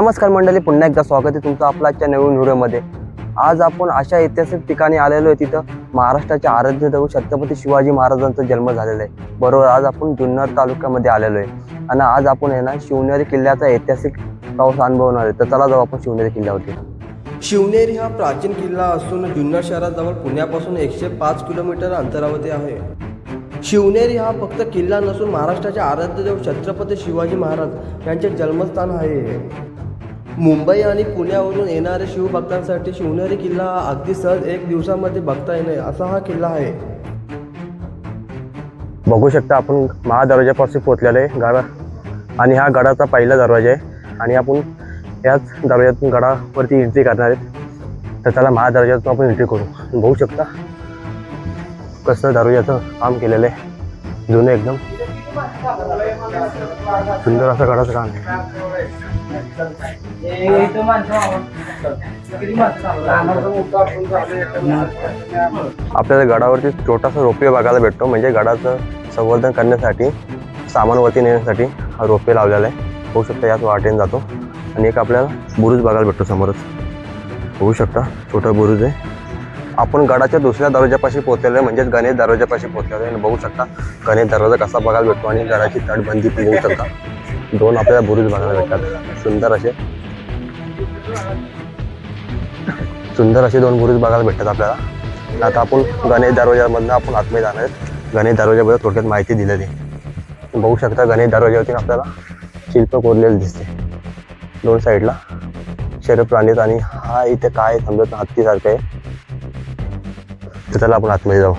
नमस्कार मंडळी, पुन्हा एकदा स्वागत आहे तुमचं आपल्या आजच्या नवीन व्हिडिओमध्ये। आज आपण अशा ऐतिहासिक ठिकाणी आलेलो आहे, तिथं महाराष्ट्राचे आराध्य दैवत छत्रपती शिवाजी महाराजांचा जन्म झालेला आहे। बरोबर, आज आपण जुन्नर तालुक्यामध्ये आलेलो आहे आणि आज आपण आहे ना शिवनेरी किल्ल्याचा ऐतिहासिक प्रवास अनुभवणार आहे। तर चला जाऊ आपण शिवनेरी किल्ल्यावरती। शिवनेरी हा प्राचीन किल्ला असून जुन्नर शहराजवळ पुण्यापासून 105 किलोमीटर अंतरावरती आहे। शिवनेरी हा फक्त किल्ला नसून महाराष्ट्राचे आराध्य दैवत छत्रपती शिवाजी महाराज यांचे जन्मस्थान आहे। मुंबई आणि पुण्यावरून येणाऱ्या शिवभक्तांसाठी शिवनेरी किल्ला हा अगदी सहज 1 दिवसामध्ये बघता येणे असा हा किल्ला आहे। बघू शकता आपण महादरवाजापासून पोहोचलेलो आहे गडा, आणि हा गडाचा पहिला दरवाजा आहे आणि आपण याच दरवाजातून गडावरती एंट्री करणार आहेत। तर त्याला महादरवाजातून आपण एंट्री करू। बघू शकता कसं दरवाजाचं काम केलेलं आहे, जुनं एकदम सुंदर असं गडाचं काम आहे। आपल्याला गडावरती छोटासा रोपवे बघायला भेटतो, म्हणजे गडाचं संवर्धन करण्यासाठी, सामान वरती नेण्यासाठी हा रोपवे लावलेला आहे। बघू शकता याच वाटेने जातो आणि एक आपल्याला बुरुज बघायला भेटतो समोरच। बघू शकता छोटा बुरुज आहे। आपण गडाच्या दुसऱ्या दरवाजापाशी पोहोचलेलो आहे, म्हणजेच गणेश दरवाजापाशी पोहोचलेलो आहे। बघू शकता गणेश दरवाजा कसा बघायला भेटतो आणि गडाची तटबंदी बघू शकता। दोन आपल्याला बुरुज बघायला भेटतात, सुंदर असे 2 बुरुज बघायला भेटतात आपल्याला। आता आपण गणेश दरवाजामधनं आपण आतमध्ये जाणार आहेत। गणेश दरवाजाबद्दल थोडक्यात माहिती दिलेली आहे। बघू शकता गणेश दरवाजावरती आपल्याला शिल्प कोरलेलं दिसते 2 साईडला शरीर प्राणीत, आणि हा इथे काय समजत हत्तीसारखं आहे। तर त्याला आपण आतमध्ये जाऊ।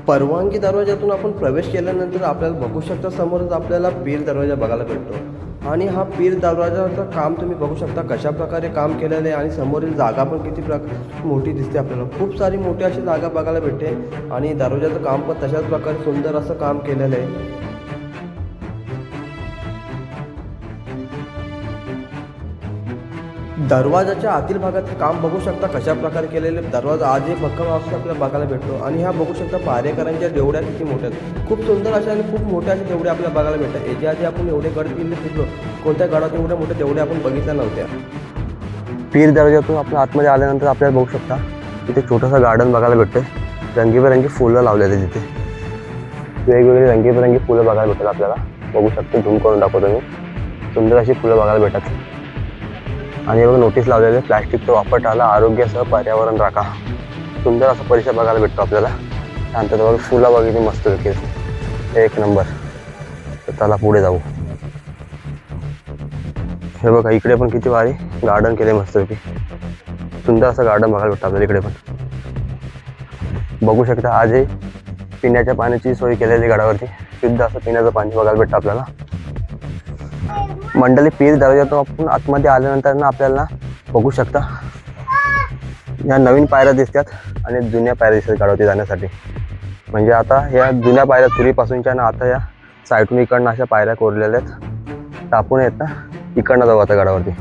परवानगी दरवाजातून आपण प्रवेश केल्यानंतर आपल्याला बघू शकता समोरच आपल्याला पीर दरवाजा बघायला भेटतो, आणि हा पीर दरवाजाचं काम तुम्ही बघू शकता कशा प्रकारे काम केलेलं आहे, आणि समोरील जागा पण किती मोठी दिसते आपल्याला। खूप सारी मोठी अशी जागा बघायला भेटते, आणि दरवाजाचं काम पण तशाच प्रकारे सुंदर असं काम केलेलं आहे। दरवाजाच्या आतील भागात काम बघू शकता कशा प्रकारे केलेले। दरवाजा आजही भक्कम अवस्थेत आपल्याला बघायला भेटतो, आणि ह्या बघू शकता पारेकरांच्या देवड्या किती मोठ्या आहेत। खूप सुंदर अशा आणि खूप मोठ्या अशा देवड्या आपल्याला बघायला भेटतात। याच्या आधी आपण एवढे गड किल्ले फिरलो, कोणत्या गडात एवढ्या मोठ्या देवड्या आपण बघितल्या नव्हत्या। पीर दरवाजातून आपण आतमध्ये आल्यानंतर आपल्याला बघू शकता तिथे छोटासा गार्डन बघायला भेटतोय। रंगीबेरंगी फुलं लावलेले तिथे, वेगवेगळी रंगीबेरंगी फुलं बघायला भेटतात आपल्याला। बघू शकतो, झूम करून दाखवतो मी। सुंदर अशी फुलं बघायला भेटतात, आणि बघा नोटीस लावलेले प्लॅस्टिकचा वापर टाळा, आरोग्यासह पर्यावरण राखा। सुंदर असा परिसर बघायला भेटतो आपल्याला। त्यानंतर बघा फुलं बघितली मस्त पैकी, 1 नंबर। तर त्याला पुढे जाऊ। हे बघा इकडे पण किती भारी गार्डन केले मस्त पैकी, सुंदर असं गार्डन बघायला भेटतं आपल्याला इकडे पण। बघू शकता आजही पिण्याच्या पाण्याची सोय केलेली गडावरती, शुद्ध असं पिण्याचं पाणी बघायला भेटतं आपल्याला। मंडळी पीर दरवाजातून आपण आतमध्ये आल्यानंतर ना आपल्याला बघू शकता या नवीन पायऱ्या दिसतात आणि जुन्या पायऱ्या दिसतात गडावरती जाण्यासाठी। म्हणजे आता ह्या जुन्या पायऱ्या पूर्वीपासूनच्या ना आता या साईडून इकडनं अशा पायऱ्या कोरलेल्या आहेत। तर आपण येत ना इकडनं जाऊ आता गडावरती।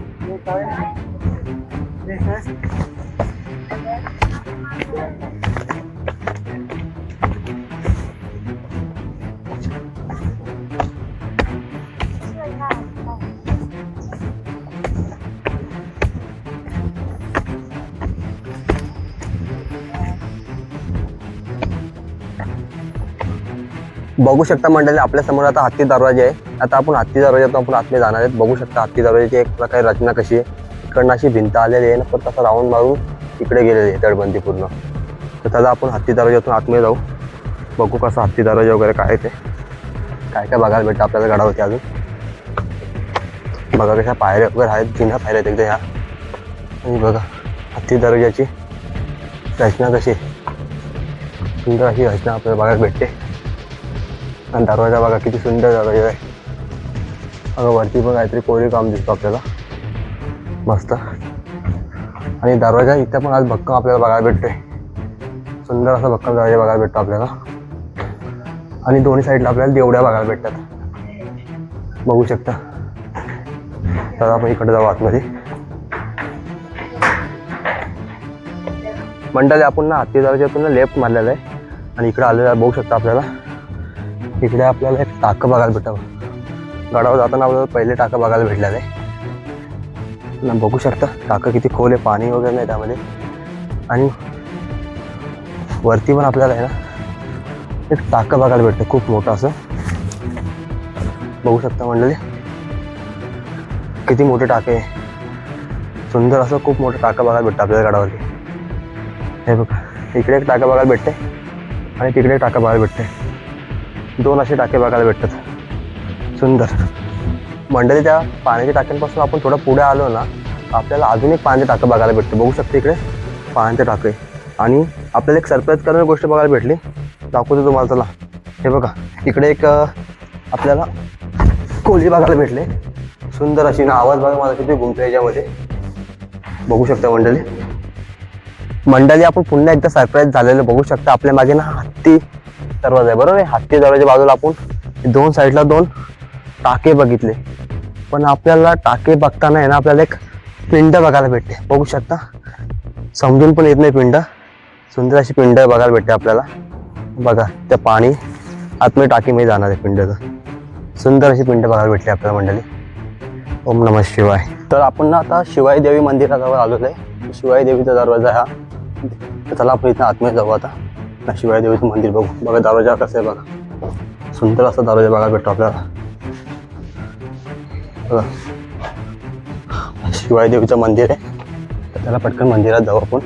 बघू शकता मंडळी आपल्या समोर आता हत्ती दरवाजा आहे। आता आपण हत्ती दरवाजातून आपण आतमध्ये जाणार आहेत। बघू शकता हत्ती दरवाजाची एक प्रकारे रचना कशी आहे, इकडनं अशी भिंत आलेली आहे ना, परत असं राऊंड मारून इकडे गेलेली आहे तटबंदी पूर्ण। तर त्याला आपण हत्ती दरवाजातून आतमध्ये जाऊ, बघू कसं हत्ती दरवाजा वगैरे काय ते काय काय बघायला भेटतं आपल्याला गडावरती। अजून बघा कशा पायऱ्या वगैरे आहेत, जुन्या पायऱ्या आहेत एकदा ह्या। आणि बघा हत्ती दरवाजाची रचना कशी, सुंदर अशी रचना आपल्याला बघायला भेटते। आणि दरवाजा बघा किती सुंदर दरवाजा आहे। बघा वरती पण काहीतरी कोरीव काम दिसतो आपल्याला मस्त, आणि दरवाजा इथे पण आज भक्कम आपल्याला बघायला भेटतोय। सुंदर असा भक्कम दरवाजा बघायला भेटतो आपल्याला, आणि दोन्ही साईडला आपल्याला देवड्या बघायला भेटतात बघू शकता। तर आपण इकडे जाऊ आतमध्ये। मंडळी आपण ना हत्ती दरवाजातून लेफ्ट मारलेला आहे, आणि इकडे आलेला बघू शकता आपल्याला। इकडे आपल्याला एक टाकं बघायला भेटावं, गडावर जाताना आपल्याला पहिले टाकं बघायला भेटलेलं आहे. बघू शकता टाकं किती खोल आहे, पाणी वगैरे नाही त्यामध्ये. आणि वरती पण आपल्याला आहे ना एक टाकं बघायला भेटतं खूप मोठं असं. बघू शकता मंडळी किती मोठे टाके आहे. सुंदर असं खूप मोठं टाकं बघायला भेटतं आपल्याला गडावरती. हे बघा इकडे एक टाकं बघायला भेटते आणि तिकडे एक टाकं बघायला भेटते. 2 असे टाके बघायला भेटतात. सुंदर मंडळी. त्या पाण्याच्या टाक्यांपासून आपण थोडं पुढे आलो ना आपल्याला अजून एक पाण्याचं टाकं बघायला भेटतं. बघू शकते इकडे पाण्याचे टाके. आणि आपल्याला एक सरप्राईज करणारी गोष्ट बघायला भेटली, दाखवतो तुम्हाला. चला हे बघा इकडे एक आपल्याला कोळी बघायला भेटले. सुंदर अशी ना. आवाज बघा मला किती घुमतो याच्यामध्ये. बघू शकता मंडळी आपण पुन्हा एकदा सरप्राईज झालेलं बघू शकता. आपल्या मागे ना हत्ती दरवाजा आहे, बरोबर आहे. हत्ती दरवाजा बाजूला आपण 2 साईडला 2 टाके बघितले. पण आपल्याला टाके बघताना आहे ना आपल्याला एक पिंड बघायला भेटते. बघू शकता समजून पण येत नाही पिंड. सुंदर अशी पिंड बघायला भेटते आपल्याला. बघा त्या पाणी आतमध्ये टाकीमध्ये जाणार आहे पिंडचं. सुंदर अशी पिंड बघायला भेटली आपल्याला मंडळी. ओम नमः शिवाय. तर आपण ना आता शिवाई देवी मंदिराजवळ आलेलो आहे. शिवाई देवीचा दरवाजा हा. चला आपण इथं आतमध्ये जाऊ आता. शिवाई देवीचं मंदिर बघू. बघा दरवाजा कसं आहे बघा. सुंदर असा दरवाजा बघायला भेटतो आपल्याला. बघा शिवाई देवीचं मंदिर आहे. तर त्याला पटकन मंदिरात जाऊ आपण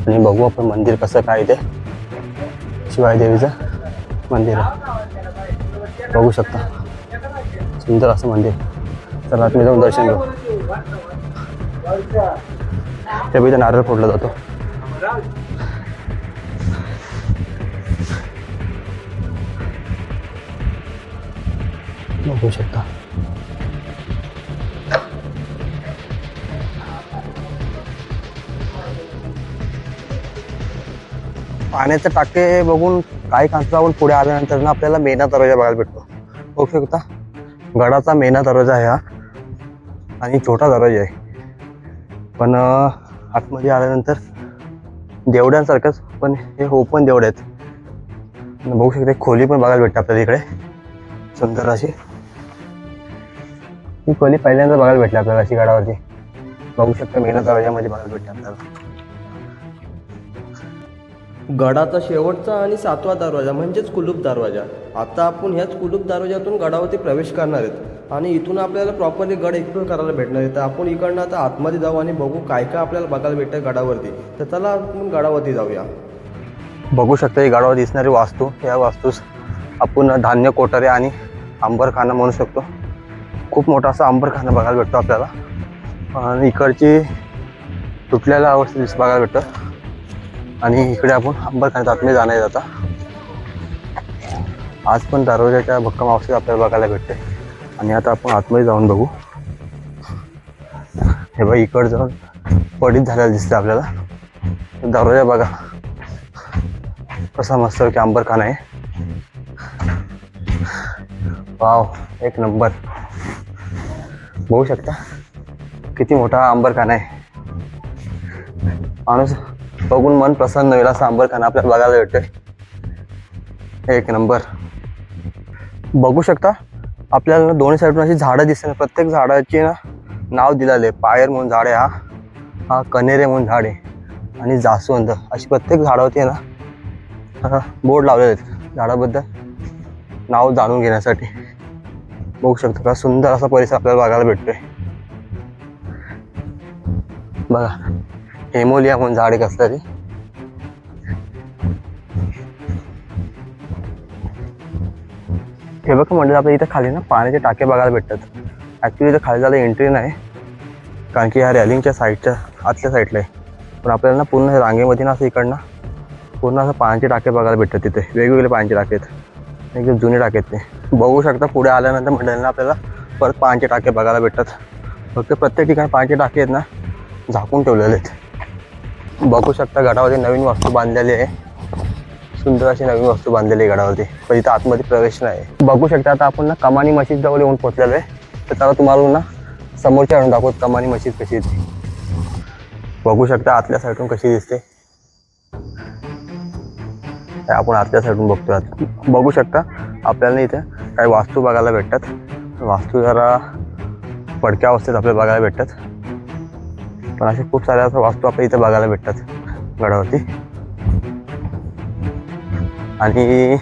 आणि बघू आपण मंदिर कसं काय ते. शिवाई देवीचं मंदिर आहे. बघू शकता सुंदर असं मंदिर. चला आतमध्ये जाऊन दर्शन घेऊ. त्या इथं नारळ फोडला जातो. बघू शकता पाण्याचे टाके बघून काही कांचा आपण पुढे आल्यानंतर ना आपल्याला मेना दरवाजा बघायला भेटतो. बघू शकता गडाचा मेना दरवाजा आहे हा. आणि छोटा दरवाजा आहे पण आतमध्ये आल्यानंतर देवड्यांसारखंच, पण हे ओपन देवड आहेत. बघू शकता खोली पण बघायला भेटते आपल्याला इकडे. सुंदर अशी ही खोली पहिल्यांदा बघायला भेटली आपल्याला अशी गडावरती. बघू शकता मेना दरवाजामध्ये बघायला भेटते आपल्याला. गडाचा शेवटचा आणि 7वा दरवाजा म्हणजेच कुलूप दरवाजा. आता आपण ह्याच कुलूप दरवाजातून गडावरती प्रवेश करणार आहेत आणि इथून आपल्याला प्रॉपरली गड एक्सप्लोर करायला भेटणार आहे. तर आपण इकडनं आता आतमध्ये जाऊ आणि बघू काय काय आपल्याला बघायला भेटतं गडावरती. तर चला आपण गडावरती जाऊया. बघू शकता ही गडावर दिसणारी वास्तू. या वास्तूस आपण धान्य कोठारे आणि अंबरखाना म्हणू शकतो. खूप मोठा असा अंबरखाना बघायला भेटतो आपल्याला. आणि इकडची तुटलेल्या अवस्थेत बघायला भेटतं. आणि इकडे आपण अंबरखान्यात आतमध्ये जाणार आहे. आता आज पण दरवाजाच्या भक्कम अवस्थेत आपल्याला बघायला भेटते. आणि आता आपण आतमध्ये जाऊन बघू. हे बघा इकडं जाऊन पडीत झालेला दिसतं आपल्याला. दरवाजा बघा कसा मस्त की अंबरखाना आहे. वाव एक नंबर. बघू शकता किती मोठा अंबरखाना आहे. माणूस बघून मन प्रसन्न होईल असा अंबरखाना आपल्याला बघायला भेटतोय. एक नंबर. बघू शकता आपल्याला दोन्ही साईडून अशी झाडं दिसतात. प्रत्येक झाडाची ना नाव दिलेलं आहे. पायर म्हणून झाड आहे हा कनेरे म्हणून झाड आहे. आणि जास्वंद अशी प्रत्येक झाडावरती आहे ना बोर्ड लावलेले आहेत झाडाबद्दल नाव जाणून घेण्यासाठी. बघू शकता का सुंदर असा परिसर आपल्याला बघायला भेटतोय. बघा हेमोलिया म्हणून झाड आहे कसलं तरी. हे बघा म्हणजे आपल्या इथं खाली ना पाण्याचे टाके बघायला भेटतात. ॲक्च्युली इथं खाली जायला एंट्री नाही कारण की ह्या रॅलिंगच्या साईडच्या आतल्या साईडला आहे. पण आपल्याला ना पूर्ण रांगेमध्ये ना असं इकडनं पूर्ण असं पाण्याचे टाके बघायला भेटतात. तिथे वेगवेगळे पाण्याचे टाके आहेत. एकदम जुने टाके आहेत ते. बघू शकता पुढे आल्यानंतर मंडळींना आपल्याला परत पाण्याचे टाके बघायला भेटतात. फक्त प्रत्येक ठिकाणी पाण्याचे टाके आहेत ना झाकून ठेवलेले आहेत. बघू शकता गडावरती नवीन वास्तू बांधलेली आहे. सुंदर अशी नवीन वास्तू बांधलेली आहे गडावरती. पण इथं आतमध्ये प्रवेश नाही. बघू शकता आता आपण ना कमानी मशीद जवळ येऊन पोहोचलेलो आहे. तर त्याला तुम्हाला ना समोरच्या आणून दाखवत कमानी मशीद कशी येते. बघू शकता आतल्या साईडून कशी दिसते. आपण आतल्या साईडून बघतोय. बघू शकता आपल्याला इथे काही वास्तू बघायला भेटतात. वास्तू जरा पडक्या अवस्थेत आपल्याला बघायला भेटतात, पण असे खूप साऱ्या असं वास्तू आपल्या इथे बघायला भेटतात गडावरती. आणि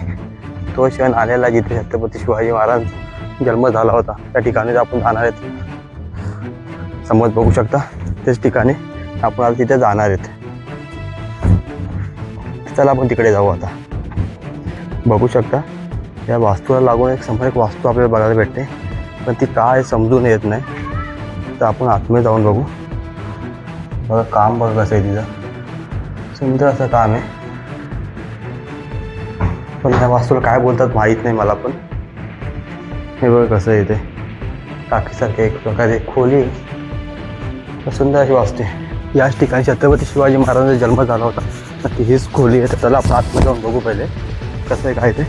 तो क्षण आलेला जिथे छत्रपती शिवाजी महाराज जन्म झाला होता त्या ठिकाणी आपण जाणार आहेत. समोर बघू शकता त्याच ठिकाणी आपण आता तिथे जाणार आहेत. चला आपण तिकडे जाऊ. आता बघू शकता या वास्तूला लागून एक समोर एक वास्तू आपल्याला बघायला भेटते, पण ती काय समजून येत नाही. तर आपण आतमध्ये जाऊन बघू. बघा काम बघा कसं आहे तिचं, सुंदर असं काम आहे. पण त्या वास्तूला काय बोलतात माहीत नाही मला. पण हे बघा कसं आहे ते टाकीसारखे एक प्रकारे खोली, सुंदर अशी वास्तू आहे. याच ठिकाणी छत्रपती शिवाजी महाराजांचा जन्म झाला होता. नक्की हीच खोली आहे. तर चला आपण आतमध्ये जाऊन बघू पहिले कसं आहे काय ते.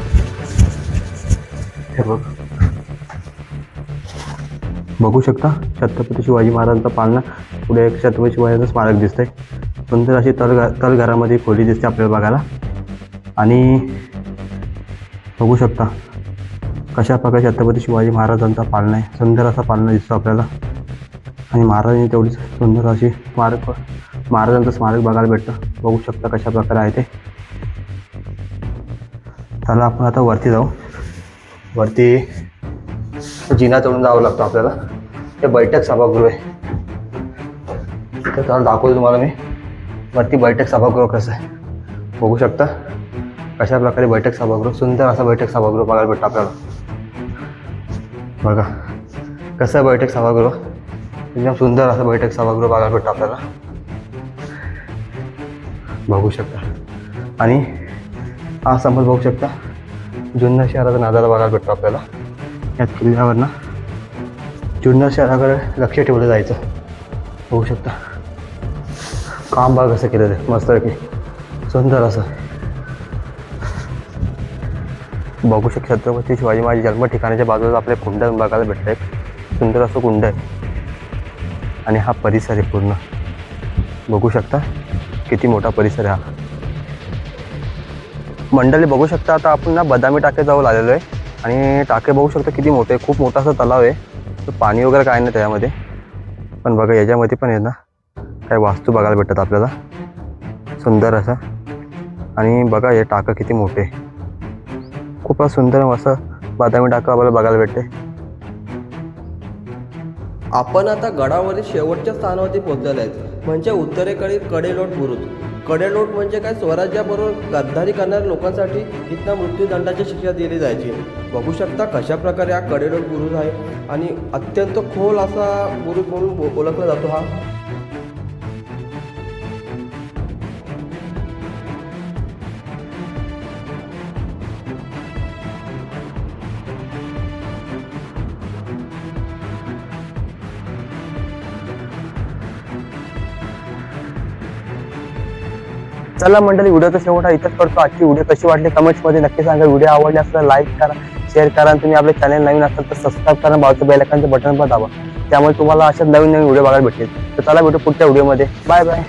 हे बघ बघू शकता छत्रपती शिवाजी महाराजांचा पाळणा, पुढे एक छत्रपती शिवाजीचं स्मारक दिसतंय. सुंदर अशी तलघरामध्ये खोली दिसते आपल्याला बघायला. आणि बघू शकता कशा प्रकारे छत्रपती शिवाजी महाराजांचा पाळणा आहे. सुंदर असा पाळणा दिसतो आपल्याला. आणि महाराजांनी तेवढी सुंदर अशी महाराजांचं स्मारक बघायला भेटतं. बघू शकता कशा प्रकारे आहे ते. चला आपण आता वरती जाऊ. वरती जिना चढून जावं लागतं आपल्याला. ते बैठक सभागृह आहे. तर त्याला दाखवतो तुम्हाला मी वरती बैठक सभागृह कसं आहे. बघू शकता कशा प्रकारे बैठक सभागृह, सुंदर असा बैठक सभागृह बघायला भेटतं आपल्याला. बघा कसं बैठक सभागृह, एकदम सुंदर असं बैठक सभागृह बघायला भेटतं आपल्याला. बघू शकता. आणि हा समोर बघू शकता जुन्नर शहराचा नजारा बघायला भेटतो आपल्याला. यात किल्ल्यावरनं जुन्नर शहराकडे लक्ष ठेवलं जायचं. बघू शकता काम बघा कसं केलं ते मस्तपैकी सुंदर असं. बघू शकता छत्रपती शिवाजी महाराज जन्म ठिकाणाच्या बाजूला आपल्या कुंड बघायला भेटतं. एक सुंदर असं कुंड आहे. आणि हा परिसर आहे पूर्ण. बघू शकता किती मोठा परिसर आहे हा. मंडळी बघू शकता आता आपण ना बदामी टाके जाऊन आलेलो आहे. आणि टाके बघू शकता किती मोठे आहे. खूप मोठा असा तलाव आहे. तर पाणी वगैरे काय नाही त्याच्यामध्ये. पण बघा याच्यामध्ये पण आहे ना काही वास्तू बघायला भेटतात आपल्याला सुंदर असं. आणि बघा हे टाकं किती मोठे, खूपच सुंदर असं बदामी टाकं आपल्याला बघायला भेटते. आपण आता गडावरील शेवटच्या स्थानावरती पोहोचलेलो आहेत, म्हणजे उत्तरेकडील कडेलोट बुरुज. कडेलोट म्हणजे काय, स्वराज्याबरोबर गद्दारी करणाऱ्या लोकांसाठी इथं मृत्यूदंडाची शिक्षा दिली जायची. बघू शकता कशा प्रकारे हा कडेलोट बुरुज आहे. आणि अत्यंत खोल असा बुरुज म्हणून ओळखला जातो हा. चला मंडळी व्हिडिओचा शेवट हा इथंच करतो. आजची व्हिडिओ कशी वाटली कमेंट्समध्ये नक्की सांगा. व्हिडिओ आवडले असल्यास लाईक करा, शेअर करा. आणि तुम्ही आपले चॅनल नवीन असाल तर सबस्क्राईब करा, बाजूच्या बेल आयकॉनचं बटन पण दाबा. त्यामुळे तुम्हाला अशाच नवीन व्हिडिओ बघायला भेटतील. तर चला भेटू पुढच्या व्हिडिओमध्ये. Bye bye.